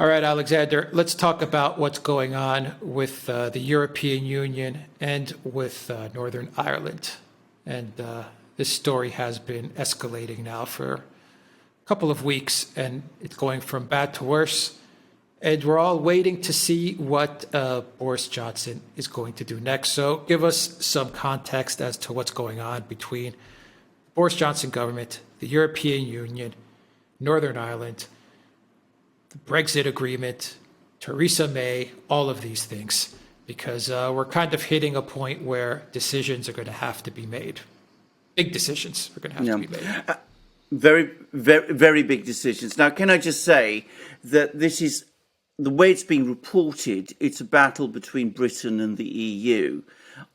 All right, Alexander, let's talk about what's going on with the European Union and with Northern Ireland. And this story has been escalating now for a couple of weeks, and it's going from bad to worse. And we're all waiting to see what Boris Johnson is going to do next. So give us some context as to what's going on between the Boris Johnson government, the European Union, Northern Ireland, the Brexit agreement, Theresa May, all of these things, because we're kind of hitting a point where decisions are going to have to be made. Big decisions are going to have to be made. Very, very, very big decisions. Now, can I just say that this is the way it's being reported? It's a battle between Britain and the EU.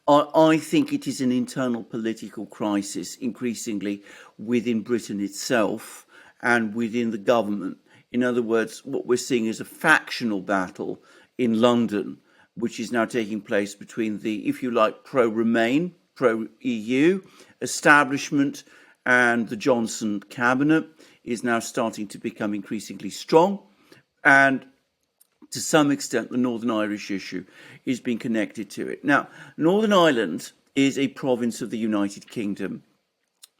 I think it is an internal political crisis, increasingly within Britain itself and within the government. In other words, what we're seeing is a factional battle in London, which is now taking place between the, if you like, pro-Remain, pro-EU establishment, and the Johnson cabinet is now starting to become increasingly strong. And to some extent, the Northern Irish issue is being connected to it. Now, Northern Ireland is a province of the United Kingdom.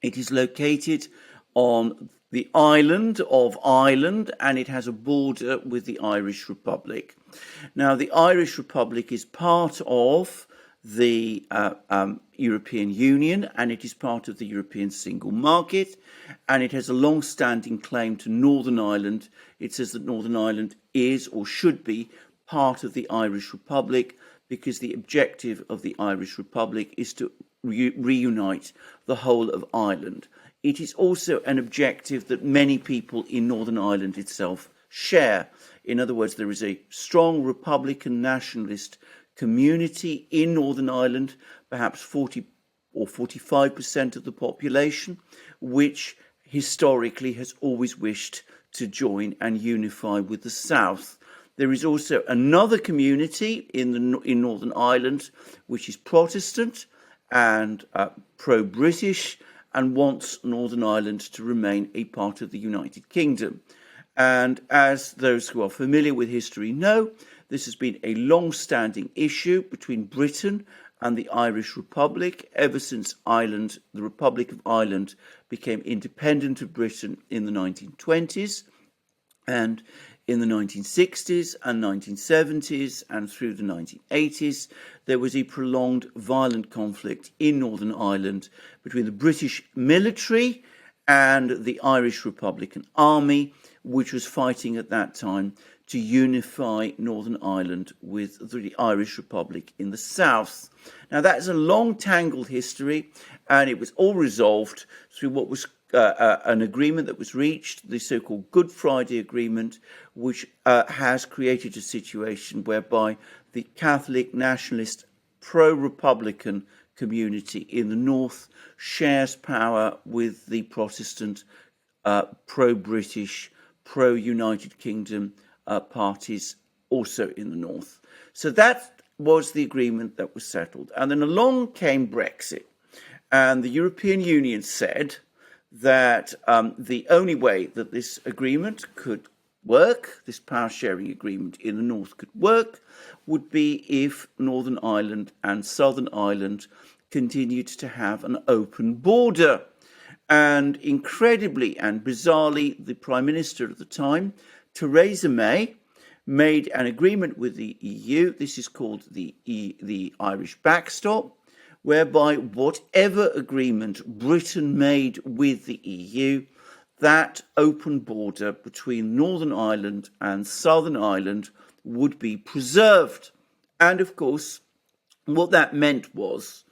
It is located on the island of Ireland, and it has a border with the Irish Republic. Now, the Irish Republic is part of the European Union, and it is part of the European single market, and it has a long-standing claim to Northern Ireland. It says that Northern Ireland is or should be part of the Irish Republic, because the objective of the Irish Republic is to reunite the whole of Ireland. It is also an objective that many people in Northern Ireland itself share. In other words, there is a strong Republican nationalist community in Northern Ireland, perhaps 40 or 45% of the population, which historically has always wished to join and unify with the South. There is also another community in Northern Ireland, which is Protestant and pro-British, and wants Northern Ireland to remain a part of the United Kingdom. And as those who are familiar with history know, this has been a long-standing issue between Britain and the Irish Republic ever since Ireland, the Republic of Ireland, became independent of Britain in the 1920s. And in the 1960s and 1970s and through the 1980s, there was a prolonged violent conflict in Northern Ireland between the British military and the Irish Republican Army, which was fighting at that time to unify Northern Ireland with the Irish Republic in the south. Now, that is a long, tangled history, and it was all resolved through what was an agreement that was reached, the so-called Good Friday Agreement, which has created a situation whereby the Catholic, nationalist, pro-Republican community in the north shares power with the Protestant, pro-British, pro-United Kingdom parties also in the north. So that was the agreement that was settled. And then along came Brexit. And the European Union said that the only way that this agreement could work, this power sharing agreement in the north could work, would be if Northern Ireland and Southern Ireland continued to have an open border. And incredibly and bizarrely, the Prime Minister at the time, Theresa May, made an agreement with the EU. This is called the Irish backstop, whereby whatever agreement Britain made with the EU, that open border between Northern Ireland and Southern Ireland would be preserved. And of course, what that meant was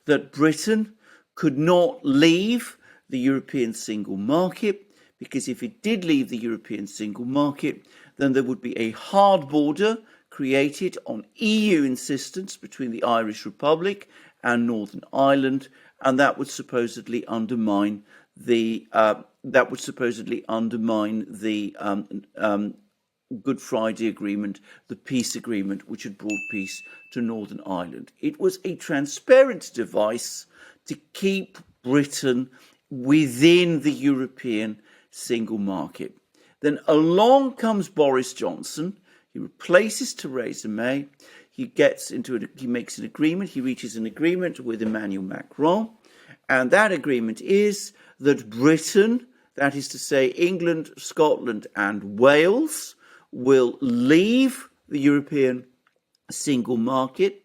that Britain could not leave the European single market, because if it did leave the European single market, then there would be a hard border created on EU insistence between the Irish Republic and Northern Ireland, and that would supposedly undermine the Good Friday Agreement, the peace agreement, which had brought peace to Northern Ireland. It was a transparent device to keep Britain within the European single market. Then along comes Boris Johnson. He replaces Theresa May. He makes an agreement. He reaches an agreement with Emmanuel Macron. And that agreement is that Britain, that is to say England, Scotland and Wales, will leave the European single market,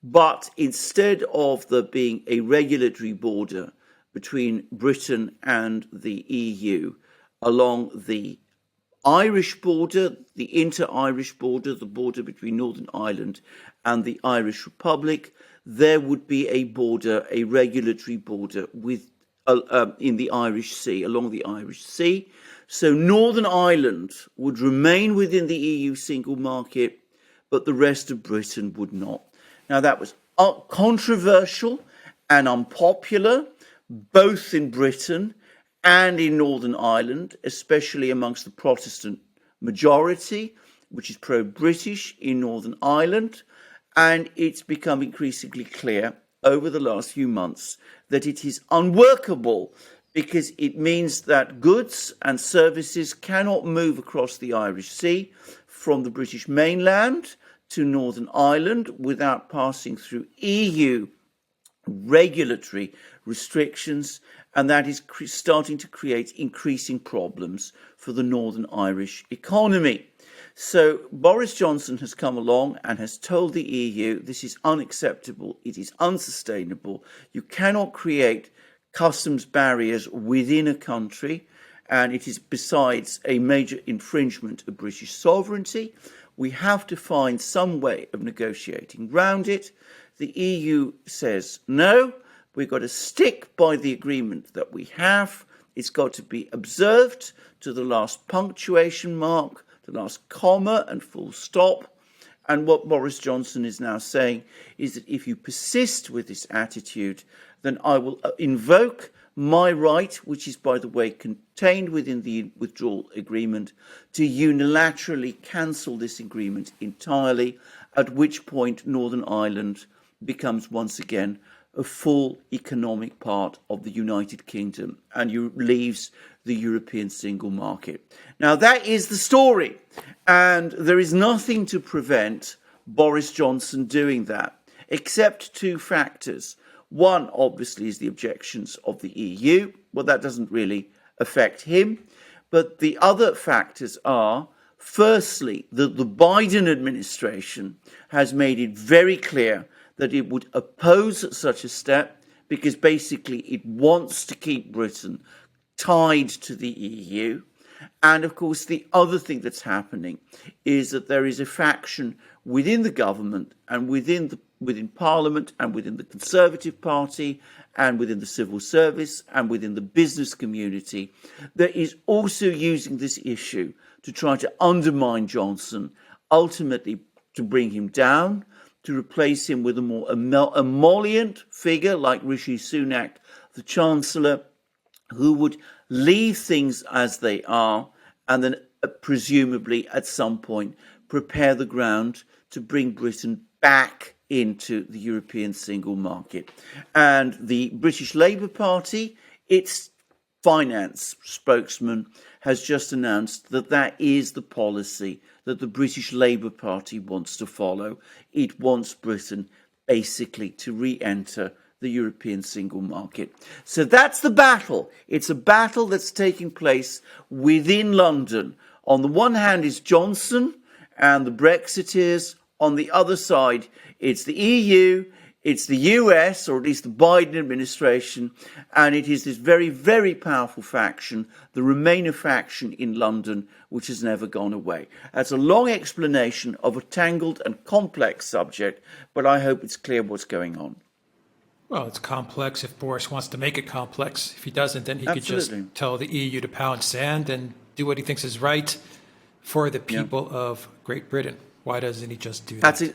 but instead of there being a regulatory border between Britain and the EU along the Irish border, the inter-Irish border, the border between Northern Ireland and the Irish Republic, there would be a border, a regulatory border with in the Irish Sea, along the Irish Sea. So Northern Ireland would remain within the EU single market, but the rest of Britain would not. Now that was controversial and unpopular, both in Britain and in Northern Ireland, especially amongst the Protestant majority, which is pro-British in Northern Ireland. And it's become increasingly clear over the last few months that it is unworkable, because it means that goods and services cannot move across the Irish Sea from the British mainland to Northern Ireland without passing through EU regulatory restrictions, and that is starting to create increasing problems for the Northern Irish economy. So Boris Johnson has come along and has told the EU this is unacceptable, it is unsustainable, you cannot create customs barriers within a country, and it is besides a major infringement of British sovereignty. We have to find some way of negotiating round it. The EU says no, we've got to stick by the agreement that we have. It's got to be observed to the last punctuation mark, the last comma and full stop. And what Boris Johnson is now saying is that if you persist with this attitude, then I will invoke my right, which is, by the way, contained within the withdrawal agreement, to unilaterally cancel this agreement entirely, at which point Northern Ireland becomes once again a full economic part of the United Kingdom and leaves the European single market. Now, that is the story, and there is nothing to prevent Boris Johnson doing that, except two factors. One, obviously, is the objections of the EU. Well, that doesn't really affect him. But the other factors are, firstly, that the Biden administration has made it very clear that it would oppose such a step because basically it wants to keep Britain tied to the EU. And of course, the other thing that's happening is that there is a faction within the government and within Parliament and within the Conservative Party and within the civil service and within the business community that is also using this issue to try to undermine Johnson, ultimately to bring him down, to replace him with a more emollient figure like Rishi Sunak, the Chancellor, who would leave things as they are and then presumably at some point prepare the ground to bring Britain back into the European single market. And the British Labour Party, its finance spokesman, has just announced that that is the policy that the British Labour Party wants to follow. It wants Britain basically to re-enter the European single market. So that's the battle. It's a battle that's taking place within London. On the one hand is Johnson and the Brexiteers. On the other side, it's the EU, it's the US, or at least the Biden administration, and it is this very, very powerful faction, the Remainer faction in London, which has never gone away. That's a long explanation of a tangled and complex subject, but I hope it's clear what's going on. Well, it's complex if Boris wants to make it complex. If he doesn't, then he could just tell the EU to pound sand and do what he thinks is right for the people of Great Britain. Why doesn't he just do that?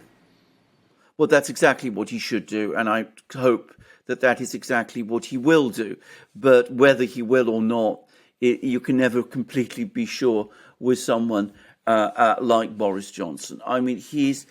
Well, that's exactly what he should do, and I hope that that is exactly what he will do. But whether he will or not, you can never completely be sure with someone like Boris Johnson. I mean, he's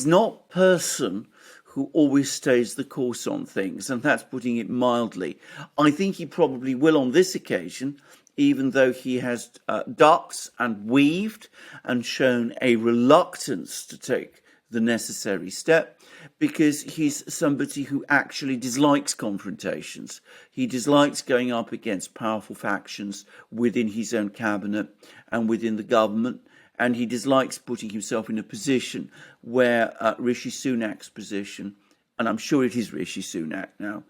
not a person who always stays the course on things, and that's putting it mildly. I think he probably will on this occasion, even though he has ducked and weaved and shown a reluctance to take the necessary step, because he's somebody who actually dislikes confrontations. He dislikes going up against powerful factions within his own cabinet and within the government, and he dislikes putting himself in a position where Rishi Sunak's position, and I'm sure it is Rishi Sunak now,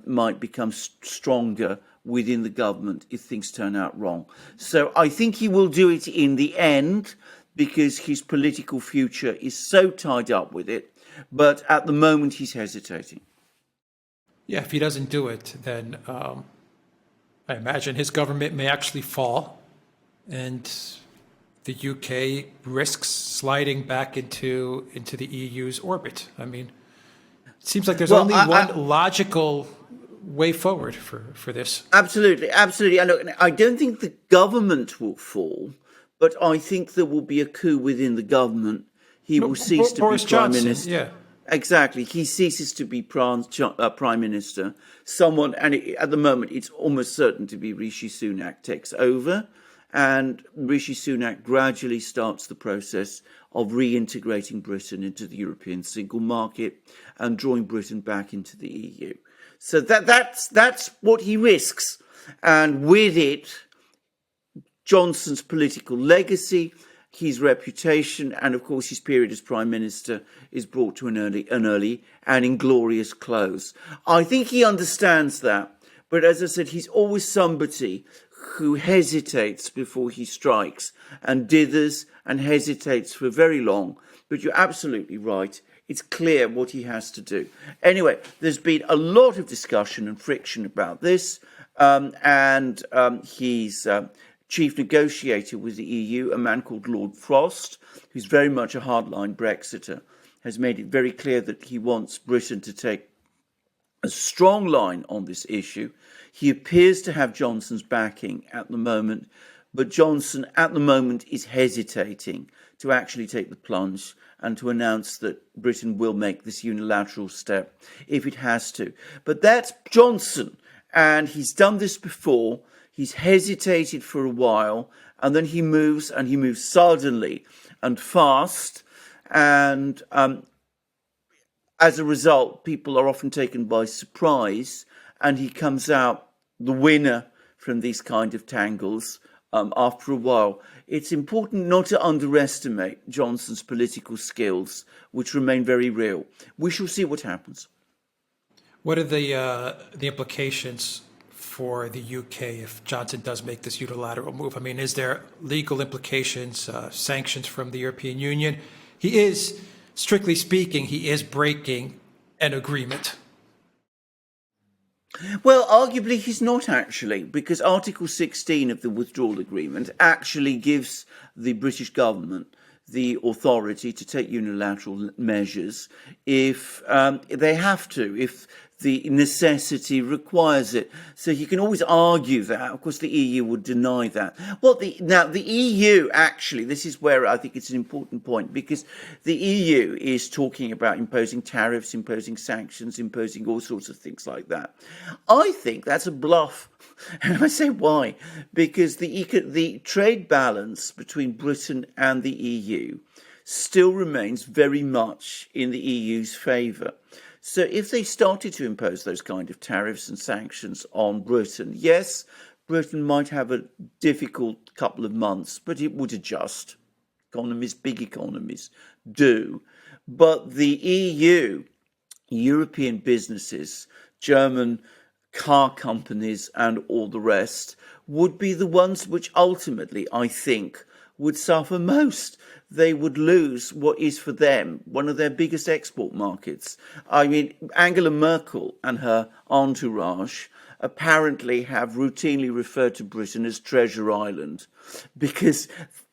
might become stronger within the government if things turn out wrong. So I think he will do it in the end because his political future is so tied up with it. But at the moment, he's hesitating. Yeah, if he doesn't do it, then I imagine his government may actually fall, and the UK risks sliding back into the EU's orbit. I mean, it seems like there's only one logical way forward for this. Absolutely, absolutely. And look, I don't think the government will fall, but I think there will be a coup within the government. He will cease to Boris be prime Johnson, minister. yeah. Exactly. He ceases to be prime minister. Someone, and at the moment, it's almost certain to be Rishi Sunak takes over. And Rishi Sunak gradually starts the process of reintegrating Britain into the European single market and drawing Britain back into the EU. So that's what he risks. And with it, Johnson's political legacy, his reputation, and of course his period as Prime Minister is brought to an early and inglorious close. I think he understands that. But as I said, he's always somebody who hesitates before he strikes and dithers and hesitates for very long. But you're absolutely right. It's clear what he has to do. Anyway, there's been a lot of discussion and friction about this. And he's chief negotiator with the EU, a man called Lord Frost, who's very much a hardline Brexiter, has made it very clear that he wants Britain to take a strong line on this issue. He appears to have Johnson's backing at the moment, but Johnson at the moment is hesitating to actually take the plunge and to announce that Britain will make this unilateral step if it has to. But that's Johnson, and he's done this before. He's hesitated for a while, and then he moves suddenly and fast, and as a result, people are often taken by surprise, and he comes out the winner from these kind of tangles after a while. It's important not to underestimate Johnson's political skills, which remain very real. We shall see what happens. What are the implications for the UK if Johnson does make this unilateral move? I mean, is there legal implications, sanctions from the European Union? He is, strictly speaking, he is breaking an agreement. Well, arguably he's not actually, because Article 16 of the withdrawal agreement actually gives the British government the authority to take unilateral measures if they have to, if the necessity requires it. So you can always argue that. Of course, the EU would deny that. Well, the EU, actually, this is where I think it's an important point, because the EU is talking about imposing tariffs, imposing sanctions, imposing all sorts of things like that. I think that's a bluff. And I say why? Because the trade balance between Britain and the EU still remains very much in the EU's favour. So if they started to impose those kind of tariffs and sanctions on Britain, yes, Britain might have a difficult couple of months, but it would adjust. Economies, big economies, do. But the EU, European businesses, German car companies and all the rest would be the ones which ultimately, I think, would suffer most. They would lose what is for them one of their biggest export markets. I mean, Angela Merkel and her entourage apparently have routinely referred to Britain as Treasure Island because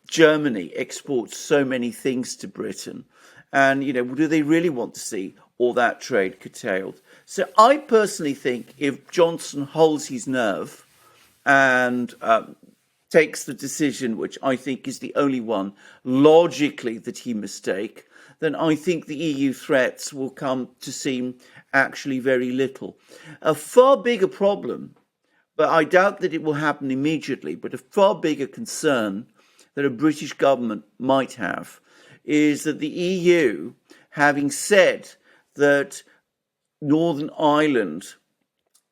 Germany exports so many things to Britain. And, do they really want to see all that trade curtailed? So I personally think if Johnson holds his nerve and takes the decision, which I think is the only one logically that he must take, then I think the EU threats will come to seem actually very little. A far bigger problem but I doubt that it will happen immediately. But a far bigger concern that a British government might have is that the EU, having said that Northern Ireland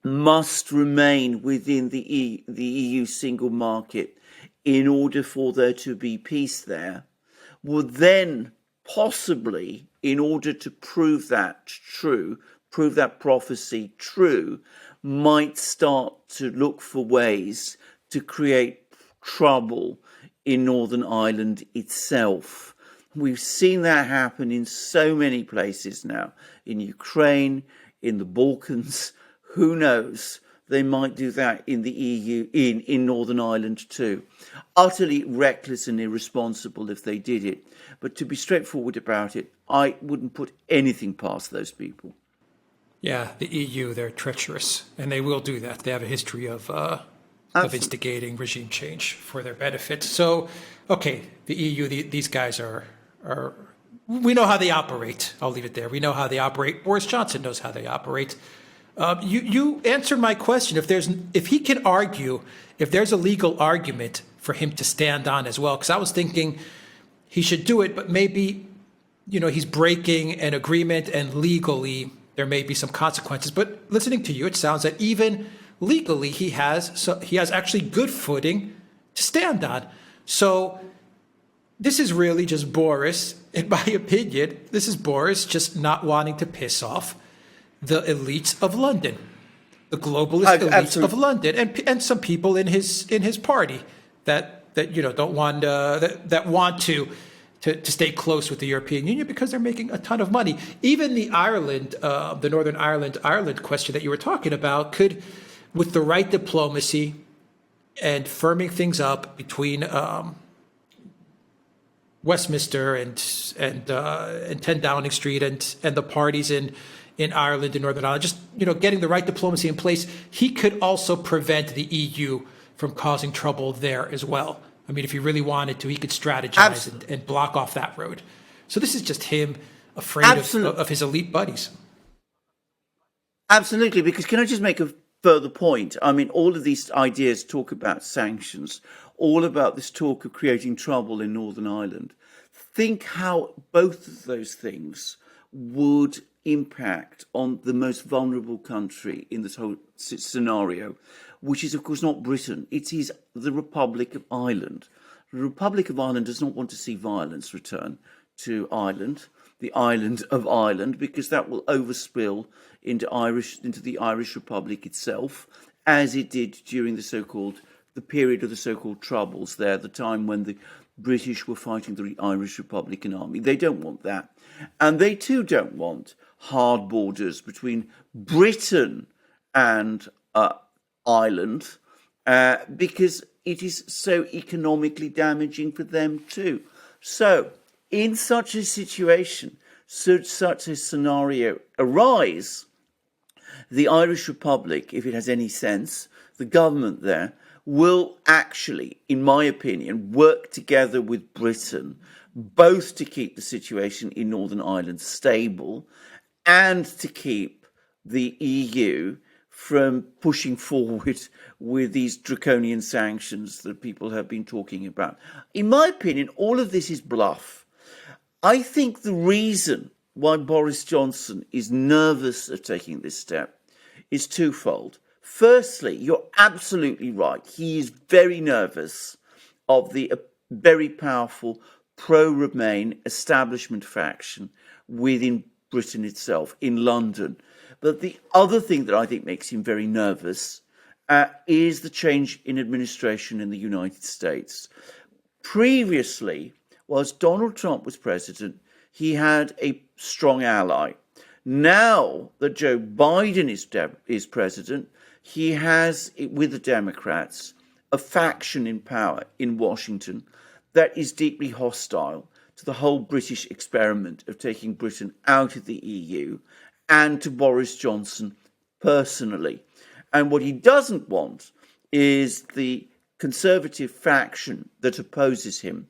must remain within the EU single market in order for there to be peace there, would then possibly, in order to prove that true, prove that prophecy true, might start to look for ways to create trouble in Northern Ireland itself. We've seen that happen in so many places now, in Ukraine, in the Balkans. Who knows? They might do that in the EU, in Northern Ireland too. Utterly reckless and irresponsible if they did it. But to be straightforward about it, I wouldn't put anything past those people. Yeah, the EU, they're treacherous, and they will do that. They have a history of instigating regime change for their benefit. So, okay, the EU, these guys are, we know how they operate. I'll leave it there. We know how they operate. Boris Johnson knows how they operate. You answered my question. If he can argue, if there's a legal argument for him to stand on as well, because I was thinking he should do it, but maybe, he's breaking an agreement and legally there may be some consequences. But listening to you, it sounds that even legally he has actually good footing to stand on. So this is really just Boris, in my opinion, this is Boris just not wanting to piss off the elites of London, the globalist elites of London, and some people in his party that don't want that want to stay close with the European Union because they're making a ton of money. Even the Northern Ireland question that you were talking about could, with the right diplomacy and firming things up between Westminster and 10 Downing Street and the parties in Ireland and Northern Ireland, just getting the right diplomacy in place, he could also prevent the EU from causing trouble there as well. I mean, if he really wanted to, he could strategize and block off that road. So this is just him afraid of his elite buddies. Absolutely, because can I just make a further point? I mean, all of these ideas talk about sanctions, all about this talk of creating trouble in Northern Ireland. Think how both of those things would impact on the most vulnerable country in this whole scenario, which is, of course, not Britain. It is the Republic of Ireland. The Republic of Ireland does not want to see violence return to Ireland, the island of Ireland, because that will overspill into the Irish Republic itself, as it did during the period of the so-called Troubles there, the time when the British were fighting the Irish Republican Army. They don't want that. And they too don't want hard borders between Britain and Ireland, because it is so economically damaging for them too. So, in such a situation, should such a scenario arise, the Irish Republic, if it has any sense, the government there, will actually, in my opinion, work together with Britain, both to keep the situation in Northern Ireland stable and to keep the EU from pushing forward with these draconian sanctions that people have been talking about. In my opinion, all of this is bluff. I think the reason why Boris Johnson is nervous of taking this step is twofold. Firstly, you're absolutely right. He is very nervous of the very powerful pro-Remain establishment faction within Britain itself, in London. But the other thing that I think makes him very nervous is the change in administration in the United States. Previously, whilst Donald Trump was president, he had a strong ally. Now that Joe Biden is president, he has, with the Democrats, a faction in power in Washington that is deeply hostile to the whole British experiment of taking Britain out of the EU and to Boris Johnson personally. And what he doesn't want is the Conservative faction that opposes him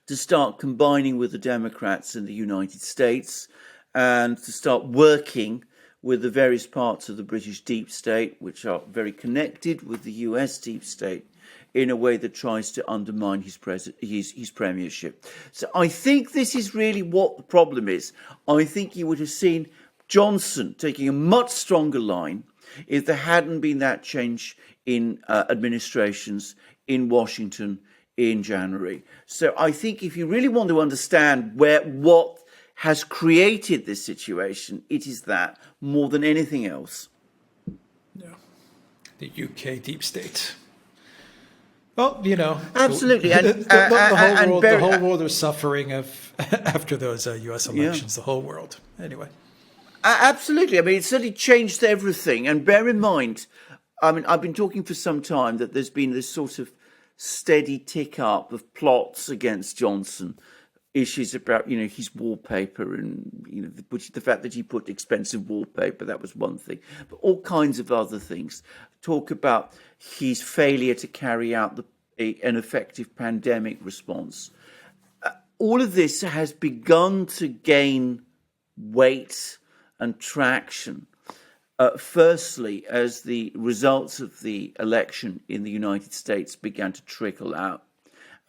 to start combining with the Democrats in the United States and to start working with the various parts of the British deep state, which are very connected with the US deep state, in a way that tries to undermine his premiership. So I think this is really what the problem is. I think you would have seen Johnson taking a much stronger line if there hadn't been that change in administrations in Washington in January. So I think if you really want to understand what has created this situation, it is that more than anything else. Yeah. The UK deep state. Well, you know, absolutely, and the whole world was suffering after those U.S. elections. Yeah. The whole world, anyway. Absolutely. I mean, it certainly changed everything. And bear in mind, I mean, I've been talking for some time that there's been this sort of steady tick up of plots against Johnson, issues about, you know, his wallpaper and, you know, the fact that he put expensive wallpaper, that was one thing, but all kinds of other things. Talk about his failure to carry out an effective pandemic response. All of this has begun to gain weight and traction. Firstly, as the results of the election in the United States began to trickle out.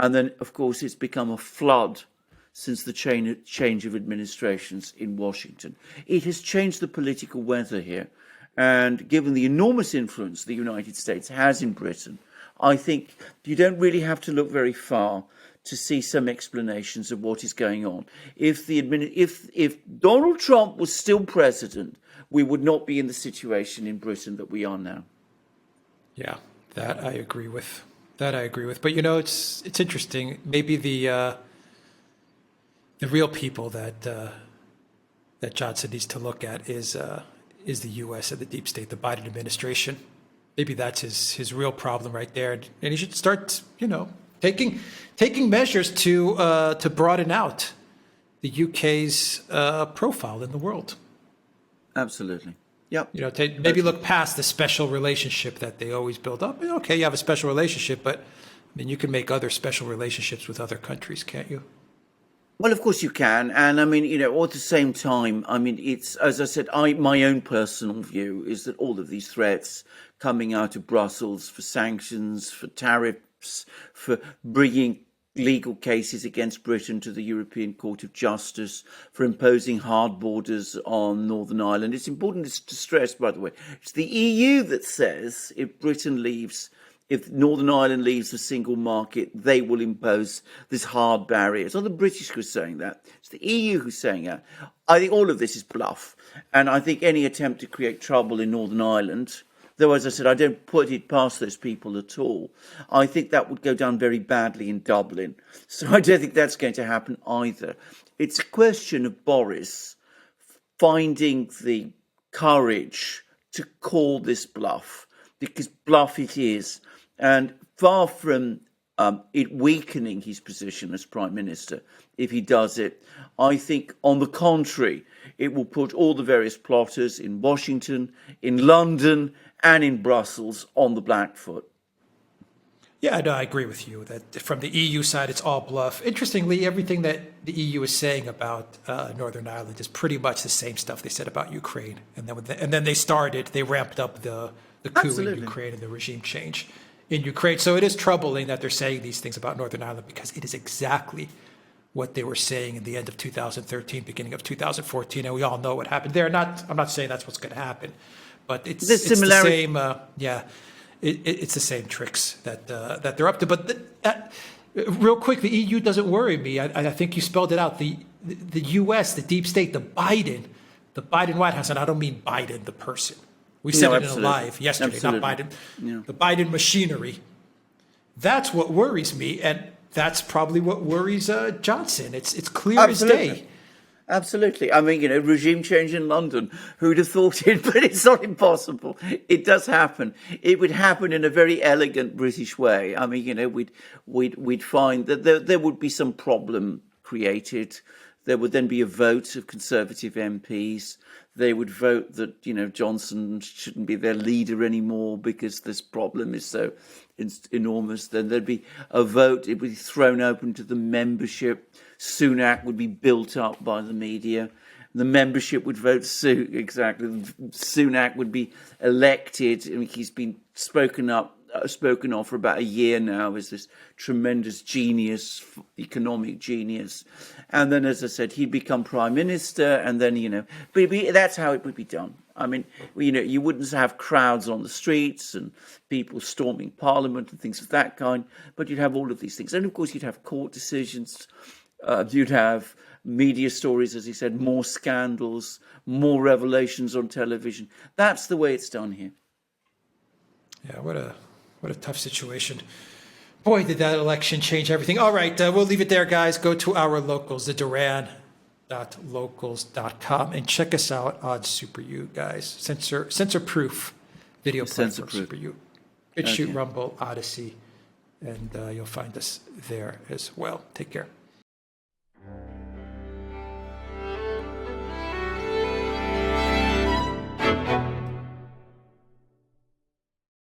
And then, of course, it's become a flood since the change of administrations in Washington. It has changed the political weather here. And given the enormous influence the United States has in Britain, I think you don't really have to look very far to see some explanations of what is going on. If Donald Trump was still president, we would not be in the situation in Britain that we are now. Yeah, that I agree with. But you know, it's interesting. Maybe the real people that Johnson needs to look at is the U.S. and the deep state, the Biden administration. Maybe that's his real problem right there, and he should start, you know, taking measures to broaden out the UK's profile in the world. Absolutely. Yep. You know, maybe look past the special relationship that they always build up. Okay, you have a special relationship, but I mean, you can make other special relationships with other countries, can't you? Well, of course you can. And I mean, you know, at the same time, I mean, it's, as I said, my own personal view is that all of these threats coming out of Brussels for sanctions, for tariffs, for bringing legal cases against Britain to the European Court of Justice, for imposing hard borders on Northern Ireland. It's important to stress, by the way, it's the EU that says if Northern Ireland leaves the single market, they will impose this hard barrier. It's not the British who are saying that. It's the EU who's saying that. I think all of this is bluff. And I think any attempt to create trouble in Northern Ireland, though, as I said, I don't put it past those people at all, I think that would go down very badly in Dublin. So I don't think that's going to happen either. It's a question of Boris finding the courage to call this bluff, because bluff it is. And far from it weakening his position as Prime Minister, if he does it, I think, on the contrary, it will put all the various plotters in Washington, in London, and in Brussels on the black foot. Yeah, no, I agree with you that from the EU side, it's all bluff. Interestingly, everything that the EU is saying about Northern Ireland is pretty much the same stuff they said about Ukraine. And then they ramped up the coup Absolutely. in Ukraine and the regime change in Ukraine. So it is troubling that they're saying these things about Northern Ireland, because it is exactly what they were saying in the end of 2013, beginning of 2014. And we all know what happened there. I'm not saying that's what's going to happen, but it's the same. It's the same tricks that they're up to. But real quick, the EU doesn't worry me. I think you spelled it out. The U.S., the deep state, the Biden White House, and I don't mean Biden, the person. We said it in a live yesterday, not Biden. Yeah. The Biden machinery. That's what worries me, and that's probably what worries Johnson. It's clear as day. Absolutely. I mean, you know, regime change in London. Who'd have thought it? But it's not impossible. It does happen. It would happen in a very elegant British way. I mean, you know, we'd find that there would be some problem created. There would then be a vote of Conservative MPs. They would vote that, you know, Johnson shouldn't be their leader anymore because this problem is so enormous. Then there'd be a vote. It would be thrown open to the membership. Sunak would be built up by the media. The membership would vote exactly. Sunak would be elected. I mean, he's been spoken of for about a year now as this tremendous genius, economic genius. And then, as I said, he'd become prime minister, and then, but that's how it would be done. I mean, you wouldn't have crowds on the streets and people storming parliament and things of that kind, but you'd have all of these things. And of course, you'd have court decisions, you'd have media stories, as he said, more scandals, more revelations on television. That's the way it's done here. Yeah, what a tough situation. Boy, did that election change everything. All right, we'll leave it there, guys. Go to our locals, the Duran.locals.com, and check us out on Super U, guys. Censor-proof video platform, Super U. BitChute, Rumble, ODYSEE, and you'll find us there as well. Take care.